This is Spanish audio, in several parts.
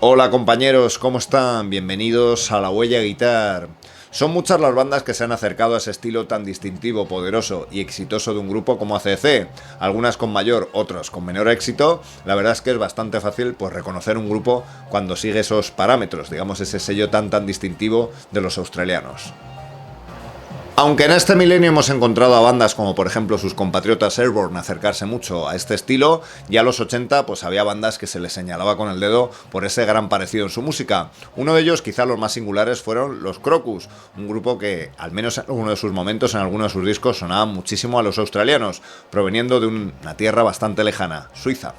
Hola compañeros, ¿cómo están? Bienvenidos a La Huella Guitar. Son muchas las bandas que se han acercado a ese estilo tan distintivo, poderoso y exitoso de un grupo como AC/DC, algunas con mayor, otras con menor éxito. La verdad es que es bastante fácil pues reconocer un grupo cuando sigue esos parámetros, digamos ese sello tan distintivo de los australianos. Aunque en este milenio hemos encontrado a bandas como por ejemplo sus compatriotas Airborne acercarse mucho a este estilo, ya a los 80 pues había bandas que se les señalaba con el dedo por ese gran parecido en su música. Uno de ellos, quizá los más singulares, fueron los Crocus, un grupo que al menos en alguno de sus momentos, en alguno de sus discos, sonaba muchísimo a los australianos, proveniendo de una tierra bastante lejana, Suiza.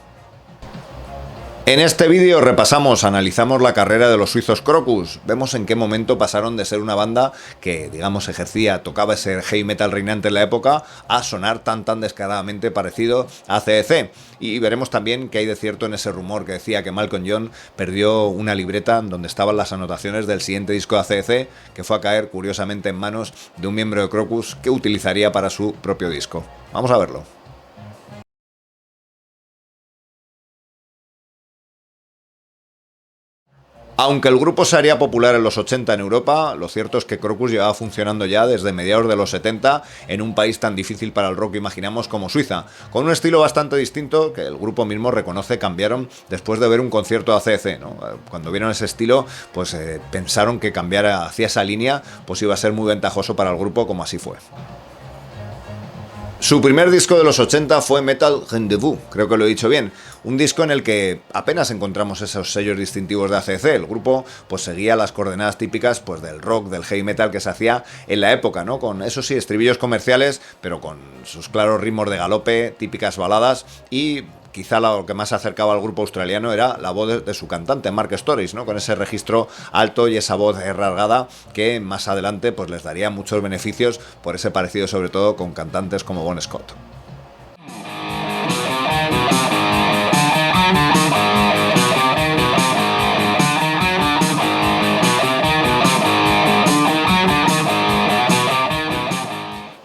En este vídeo analizamos la carrera de los suizos Crocus, vemos en qué momento pasaron de ser una banda que, digamos, tocaba ese heavy metal reinante en la época, a sonar tan descaradamente parecido a AC/DC, y veremos también qué hay de cierto en ese rumor que decía que Malcolm Young perdió una libreta donde estaban las anotaciones del siguiente disco de AC/DC, que fue a caer curiosamente en manos de un miembro de Crocus que utilizaría para su propio disco. Vamos a verlo. Aunque el grupo se haría popular en los 80 en Europa, lo cierto es que Crocus llevaba funcionando ya desde mediados de los 70 en un país tan difícil para el rock que imaginamos como Suiza, con un estilo bastante distinto que el grupo mismo reconoce cambiaron después de ver un concierto de AC/DC, ¿no? Cuando vieron ese estilo, pues pensaron que cambiar hacia esa línea pues iba a ser muy ventajoso para el grupo, como así fue. Su primer disco de los 80 fue Metal Rendezvous, creo que lo he dicho bien, un disco en el que apenas encontramos esos sellos distintivos de AC/DC. El grupo pues seguía las coordenadas típicas pues del rock, del heavy metal que se hacía en la época, ¿no? Con eso sí, estribillos comerciales, pero con sus claros ritmos de galope, típicas baladas, y quizá lo que más se acercaba al grupo australiano era la voz de su cantante, Mark Stories, ¿no? Con ese registro alto y esa voz rasgada que más adelante pues les daría muchos beneficios por ese parecido sobre todo con cantantes como Bon Scott.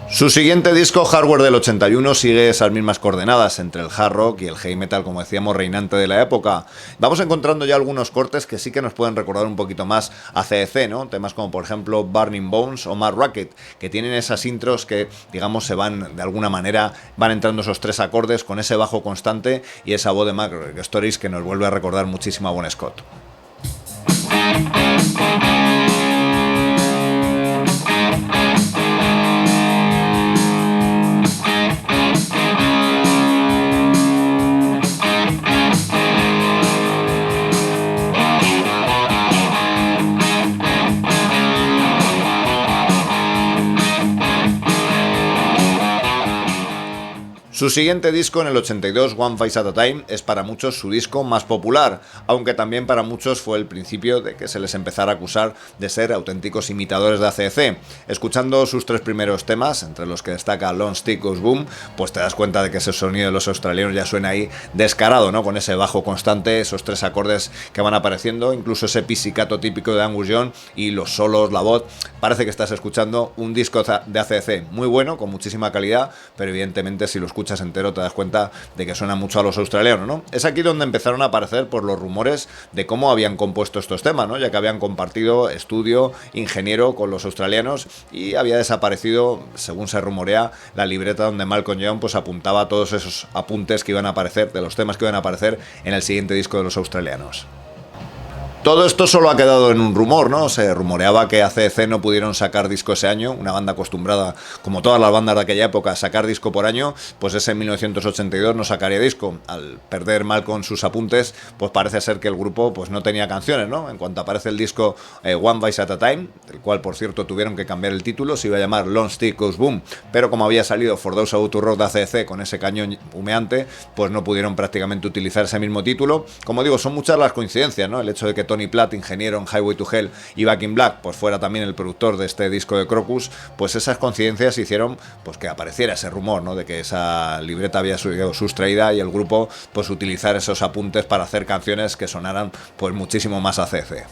Su siguiente disco, Hardware del 81, sigue esas mismas coordenadas entre el hard rock y el heavy metal, como decíamos, reinante de la época. Vamos encontrando ya algunos cortes que sí que nos pueden recordar un poquito más a AC/DC, ¿no? Temas como por ejemplo Burning Bones o Mad Racket, que tienen esas intros que, digamos, se van de alguna manera, van entrando esos tres acordes con ese bajo constante y esa voz de Mark Stories que nos vuelve a recordar muchísimo a Bon Scott. Su siguiente disco, en el 82, One Face at a Time, es para muchos su disco más popular, aunque también para muchos fue el principio de que se les empezara a acusar de ser auténticos imitadores de AC/DC. Escuchando sus tres primeros temas, entre los que destaca Long Stick Goes Boom, pues te das cuenta de que ese sonido de los australianos ya suena ahí descarado, ¿no? Con ese bajo constante, esos tres acordes que van apareciendo, incluso ese pizzicato típico de Angus Young y los solos, la voz. Parece que estás escuchando un disco de AC/DC muy bueno, con muchísima calidad, pero evidentemente si lo escuchas entero te das cuenta de que suena mucho a los australianos, ¿no? Es aquí donde empezaron a aparecer por los rumores de cómo habían compuesto estos temas, ¿no? Ya que habían compartido estudio, ingeniero con los australianos y había desaparecido, según se rumorea, la libreta donde Malcolm Young pues apuntaba todos esos apuntes que iban a aparecer, de los temas que iban a aparecer en el siguiente disco de los australianos. Todo esto solo ha quedado en un rumor, ¿no? Se rumoreaba que AC/DC no pudieron sacar disco ese año, una banda acostumbrada, como todas las bandas de aquella época, a sacar disco por año, pues ese en 1982 no sacaría disco. Al perder Malcolm sus apuntes, pues parece ser que el grupo pues no tenía canciones, ¿no? En cuanto aparece el disco One Vice at a Time, del cual por cierto tuvieron que cambiar el título, se iba a llamar Long Stick Goes Boom, pero como había salido For Those About to Rock de AC/DC con ese cañón humeante, pues no pudieron prácticamente utilizar ese mismo título. Como digo, son muchas las coincidencias, ¿no? El hecho de que Tony Platt, ingeniero en Highway to Hell, y Back in Black pues fuera también el productor de este disco de Crocus, pues esas coincidencias hicieron pues que apareciera ese rumor, ¿no? De que esa libreta había sido sustraída y el grupo pues utilizar esos apuntes para hacer canciones que sonaran pues muchísimo más a AC/DC.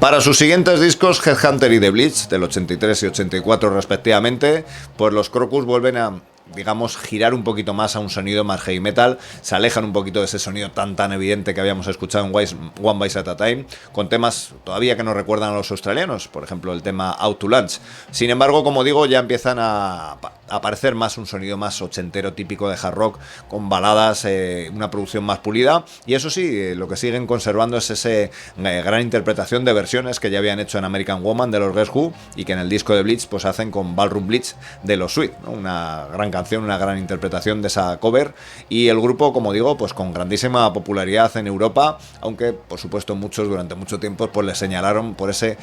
Para sus siguientes discos, Headhunter y The Bleach, del 83 y 84 respectivamente, pues los Crocus vuelven a, digamos, girar un poquito más a un sonido más heavy metal, se alejan un poquito de ese sonido tan evidente que habíamos escuchado en One Bite at a Time, con temas todavía que nos recuerdan a los australianos, por ejemplo el tema Out to Lunch. Sin embargo, como digo, ya empiezan a aparecer más un sonido más ochentero típico de hard rock, con baladas, una producción más pulida, y eso sí, lo que siguen conservando es esa gran interpretación de versiones que ya habían hecho en American Woman de los Guess Who, y que en el disco de Bleach pues hacen con Ballroom Blitz de los Sweet, ¿no? Una gran canción, una gran interpretación de esa cover, y el grupo, como digo, pues con grandísima popularidad en Europa, aunque por supuesto muchos durante mucho tiempo pues les señalaron por esas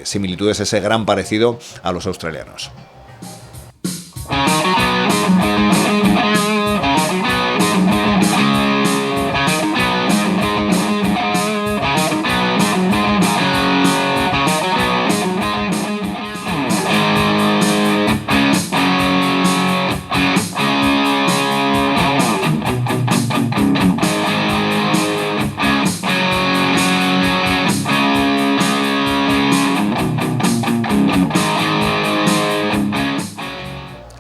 similitudes, ese gran parecido a los australianos.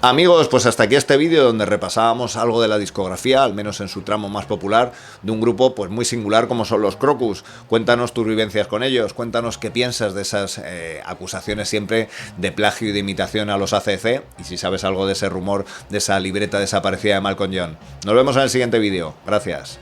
Amigos, pues hasta aquí este vídeo donde repasábamos algo de la discografía, al menos en su tramo más popular, de un grupo pues muy singular como son los Crocus. Cuéntanos tus vivencias con ellos, cuéntanos qué piensas de esas acusaciones siempre de plagio y de imitación a los ACDC, y si sabes algo de ese rumor, de esa libreta desaparecida de Malcolm Young. Nos vemos en el siguiente vídeo. Gracias.